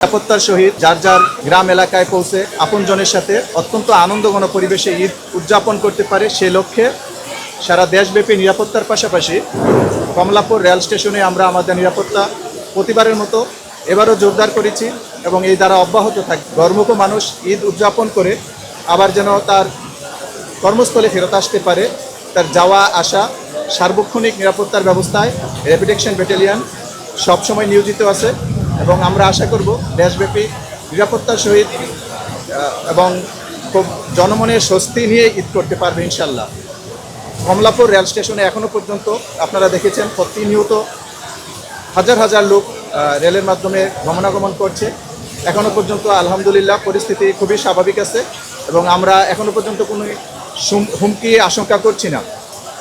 নিরাপত্তার সহিত যার যার গ্রাম এলাকায় পৌঁছে আপনজনের সাথে অত্যন্ত আনন্দঘন পরিবেশে ঈদ উদযাপন করতে পারে সে লক্ষ্যে সারা দেশব্যাপী নিরাপত্তার পাশাপাশি কমলাপুর রেল স্টেশনে আমরা আমাদের নিরাপত্তা প্রতিবারের মতো এবারও জোরদার করেছি এবং এই দ্বারা অব্যাহত থাকবে। ঘরমুখ মানুষ ঈদ উদযাপন করে আবার যেন তার কর্মস্থলে ফেরত আসতে পারে, তার যাওয়া আসা সার্বক্ষণিক নিরাপত্তার ব্যবস্থায় র্যাপিড অ্যাকশন ব্যাটালিয়ন সবসময় নিয়োজিত আছে এবং আমরা আশা করব দেশব্যাপী নিরাপত্তার সহিত এবং খুব জনমনের স্বস্তি নিয়ে ঈদ করতে পারবে ইনশাল্লাহ। কমলাপুর রেল স্টেশনে এখনও পর্যন্ত আপনারা দেখেছেন প্রতিনিয়ত হাজার হাজার লোক রেলের মাধ্যমে গমনাগমন করছে। এখনও পর্যন্ত আলহামদুলিল্লাহ পরিস্থিতি খুবই স্বাভাবিক আছে এবং আমরা এখনও পর্যন্ত কোনো হুমকি আশঙ্কা করছি না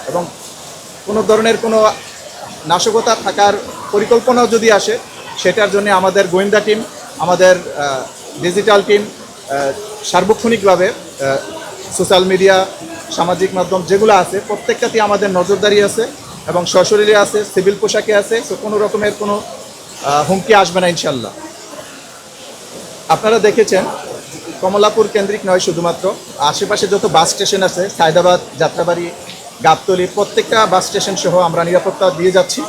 এবং কোনো ধরনের কোনো নাশকতা থাকার পরিকল্পনাও যদি আসে সেটার জন্য আমাদের গোয়েন্দা টিম, আমাদের ডিজিটাল টিম সার্বক্ষণিকভাবে সোশ্যাল মিডিয়া, সামাজিক মাধ্যম যেগুলো আছে প্রত্যেকটাতেই আমাদের নজরদারি আছে এবং সশরীরে আছে, সিভিল পোশাকে আছে। তো কোনো রকমের কোনো হুমকি আসবে না ইনশাল্লাহ। আপনারা দেখেছেন কমলাপুর কেন্দ্রিক নয়, শুধুমাত্র আশেপাশে যত বাস স্টেশন আছে সায়দাবাদ, যাত্রাবাড়ি, গাবতলী প্রত্যেকটা বাস স্টেশন সহ আমরা নিরাপত্তা দিয়ে যাচ্ছি।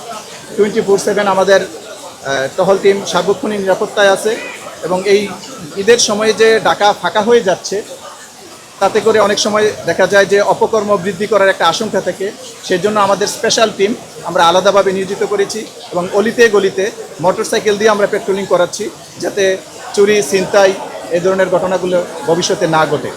24/7 আমাদের টহল টিম সার্বক্ষণিক নিরাপত্তায় আছে এবং এই ঈদের সময়ে যে ঢাকা ফাঁকা হয়ে যাচ্ছে তাতে করে অনেক সময় দেখা যায় যে অপকর্ম বৃদ্ধি করার একটা আশঙ্কা থাকে। সেই জন্য আমাদের স্পেশাল টিম আমরা আলাদাভাবে নিয়োজিত করেছি এবং অলিতে গলিতে মোটরসাইকেল দিয়ে আমরা পেট্রোলিং করাচ্ছি যাতে চুরি, ছিনতাই এই ধরনের ঘটনাগুলো ভবিষ্যতে না ঘটে।